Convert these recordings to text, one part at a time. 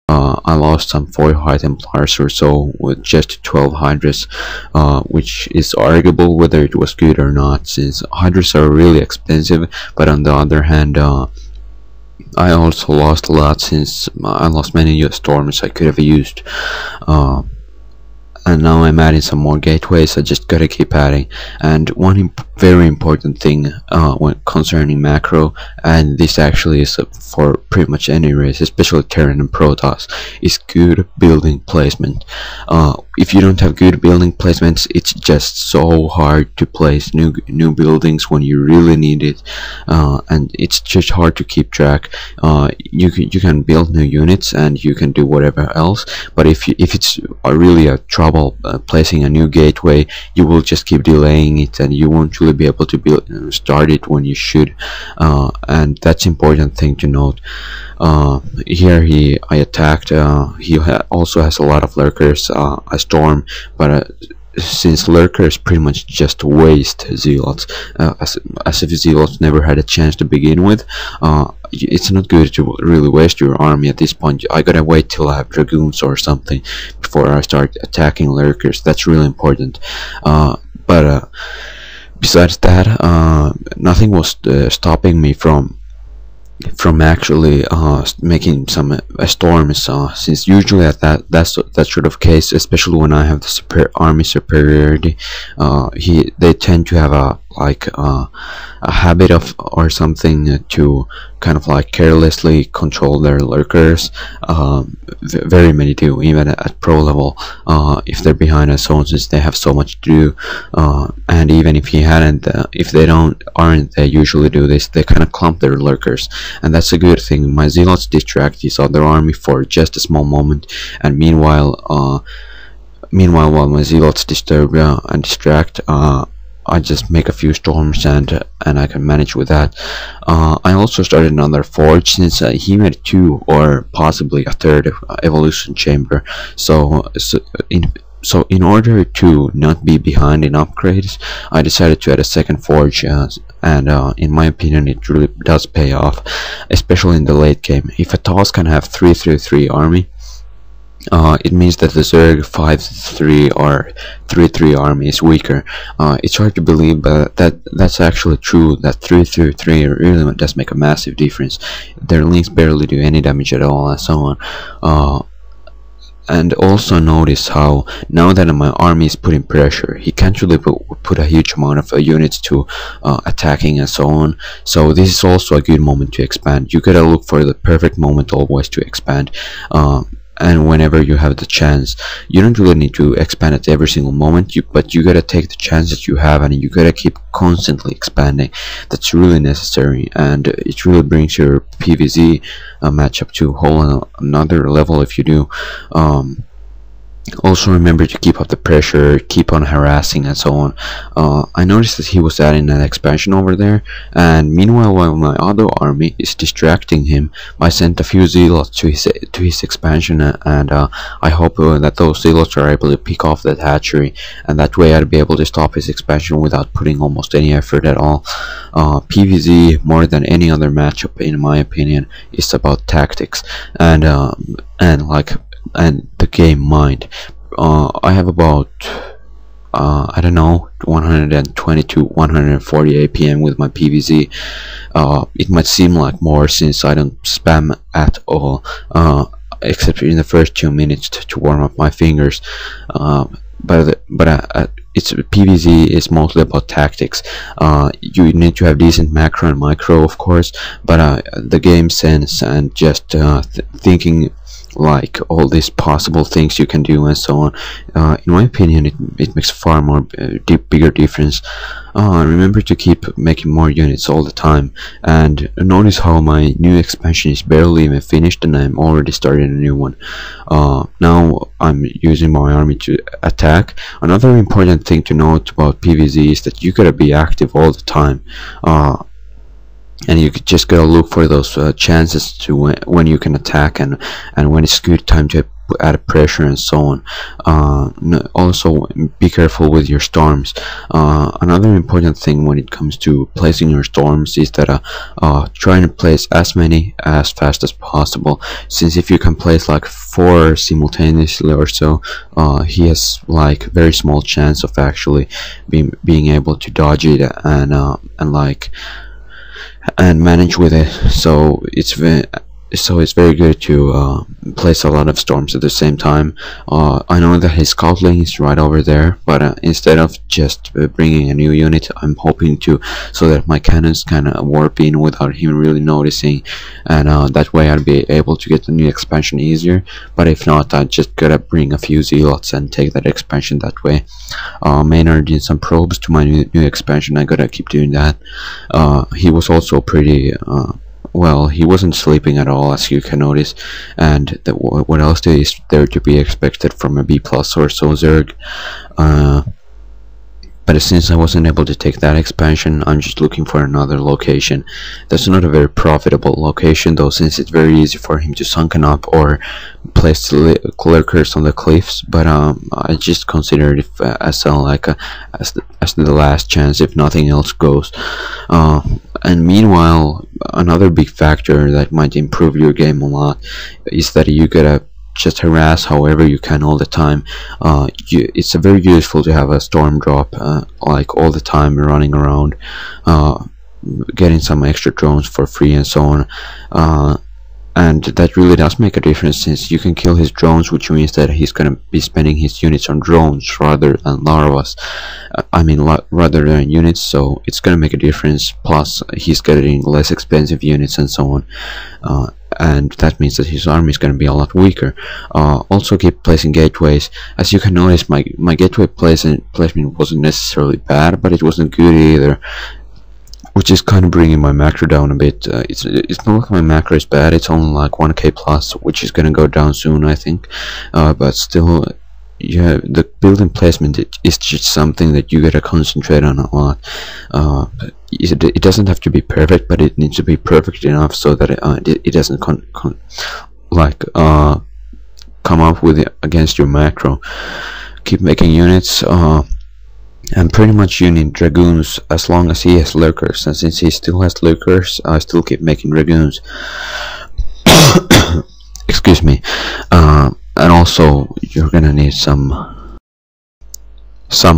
I lost some 4 Templars or so with just 12 Hydras, which is arguable whether it was good or not, since Hydras are really expensive. But on the other hand, I also lost a lot, since I lost many storms I could have used. And now I'm adding some more gateways. I just gotta keep adding. And one very important thing when concerning macro, and this actually is for pretty much any race, especially Terran and Protoss, is good building placement. If you don't have good building placements, it's just so hard to place new buildings when you really need it, and it's just hard to keep track. You can build new units and you can do whatever else, but if it's really a trouble placing a new gateway, you will just keep delaying it and you won't really be able to start it when you should, and that's important thing to note. Here I attacked. He also has a lot of lurkers, a storm, but since lurkers pretty much just waste zealots, as if zealots never had a chance to begin with, it's not good to really waste your army at this point. I gotta wait till I have dragoons or something before I start attacking lurkers. That's really important. But besides that, nothing was stopping me from actually making some storms, since usually at that sort of case, especially when I have the army superiority, they tend to have a habit of or something to kind of like carelessly control their lurkers. Very many do, even at pro level, if they're behind a zone, since they have so much to do. And even if if they aren't, they usually do this. They kind of clump their lurkers, and that's a good thing. My zealots distract this other army for just a small moment, and meanwhile while my zealots disturb and distract, I just make a few storms and I can manage with that. I also started another forge, since he made 2 or possibly a 3rd evolution chamber. So in order to not be behind in upgrades, I decided to add a 2nd forge, and in my opinion it really does pay off, especially in the late game. If a TOS can have 3-3-3 army, it means that the Zerg 5-3 or 3-3 army is weaker. It's hard to believe, but that's actually true, that 3-3 really does make a massive difference. Their links barely do any damage at all, and so on. And also notice how now that my army is putting pressure, he can't really put a huge amount of units to attacking and so on. So this is also a good moment to expand. You gotta look for the perfect moment always to expand. And whenever you have the chance, you don't really need to expand at every single moment, but you gotta take the chance that you have, and you gotta keep constantly expanding. That's really necessary, and it really brings your PvZ matchup to a whole another level if you do. Also remember to keep up the pressure, keep on harassing and so on. I noticed that he was adding an expansion over there, and meanwhile while my other army is distracting him, I sent a few zealots to his expansion, and I hope that those zealots are able to pick off that hatchery, and that way I'd be able to stop his expansion without putting almost any effort at all. PvZ, more than any other matchup in my opinion, is about tactics and the game mind. I have about I don't know, 120 to 140 APM with my PvZ. It might seem like more since I don't spam at all, except in the first 2 minutes to warm up my fingers. But it's PvZ is mostly about tactics. You need to have decent macro and micro, of course, but the game sense and just thinking like all these possible things you can do and so on, in my opinion it makes far more bigger difference. Remember to keep making more units all the time, and notice how my new expansion is barely even finished and I'm already starting a new one. Now I'm using my army to attack. Another important thing to note about PvZ is that you gotta be active all the time, and you just gotta look for those chances to when you can attack and when it's good time to added pressure and so on. Also be careful with your storms. Another important thing when it comes to placing your storms is that trying to place as many as fast as possible, since if you can place like 4 simultaneously or so, he has like very small chance of actually being able to dodge it and manage with it. So it's very good to place a lot of storms at the same time. I know that his scout lane is right over there, but instead of just bringing a new unit, I'm hoping to, so that my cannons can warp in without him really noticing, and that way I'll be able to get the new expansion easier. But if not, I just gotta bring a few zealots and take that expansion that way. Maynard did some probes to my new expansion. I gotta keep doing that. He was also pretty well, he wasn't sleeping at all, as you can notice, and what else is there to be expected from a B+ or so Zerg? But since I wasn't able to take that expansion, I'm just looking for another location. That's not a very profitable location though, since it's very easy for him to sunken up or place lurkers on the cliffs. But I just considered it as the last chance if nothing else goes. And meanwhile, another big factor that might improve your game a lot is that you gotta just harass however you can all the time. It's very useful to have a storm drop like all the time, running around, getting some extra drones for free and so on. And that really does make a difference, since you can kill his drones, which means that he's gonna be spending his units on drones rather than larvas. Rather than units, so it's gonna make a difference. Plus, he's getting less expensive units and so on. And that means that his army is going to be a lot weaker. Also keep placing gateways. As you can notice, my gateway placement wasn't necessarily bad, but it wasn't good either, which is kind of bringing my macro down a bit. It's not like my macro is bad, it's only like 1k plus, which is going to go down soon, I think. But still, yeah, the building placement is just something that you gotta concentrate on a lot. It doesn't have to be perfect, but it needs to be perfect enough so that it doesn't come up with it against your macro. Keep making units, and pretty much you need dragoons as long as he has lurkers, and since he still has lurkers, I still keep making dragoons. Excuse me. And also you're gonna need some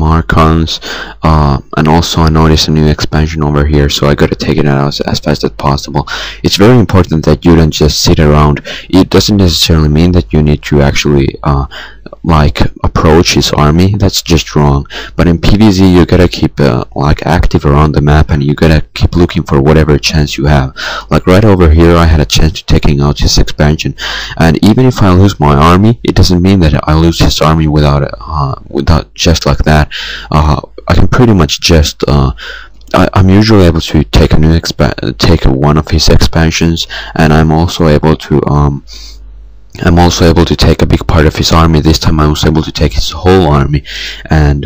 Archons, and also I noticed a new expansion over here, so I gotta take it out as fast as possible. It's very important that you don't just sit around. It doesn't necessarily mean that you need to actually approach his army. That's just wrong. But in PvZ you gotta keep active around the map, and you gotta keep looking for whatever chance you have. Like right over here, I had a chance to taking out his expansion, and even if I lose my army, it doesn't mean that I lose his army without just like that. I can pretty much just I'm usually able to take one of his expansions, and I'm also able to take a big part of his army. This time I was able to take his whole army, and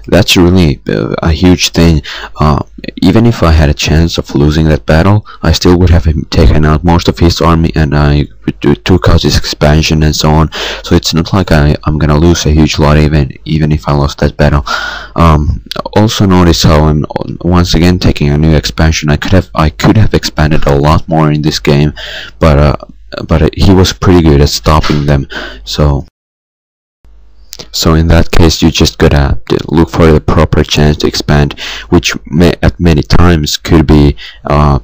that's really a huge thing. Even if I had a chance of losing that battle, I still would have taken out most of his army, and I took out his expansion and so on. So it's not like I'm gonna lose a huge lot even if I lost that battle. Also notice how I'm once again taking a new expansion. I could have expanded a lot more in this game, but he was pretty good at stopping them. So in that case, you just gotta look for the proper chance to expand, which at many times could be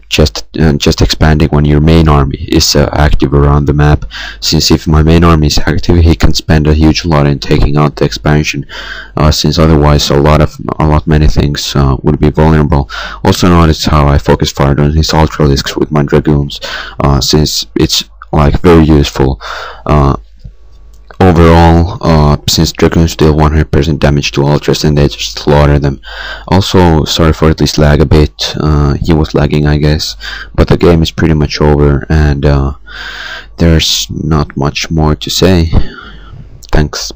just expanding when your main army is active around the map. Since if my main army is active, he can spend a huge lot in taking out the expansion. Since otherwise many things would be vulnerable. Also notice how I focus fire on his ultralisks with my dragoons, since it's very useful. Overall, since dragoons deal 100% damage to ultras, and they just slaughter them. Also, sorry for this lag a bit. He was lagging, I guess, but the game is pretty much over, and there's not much more to say. Thanks.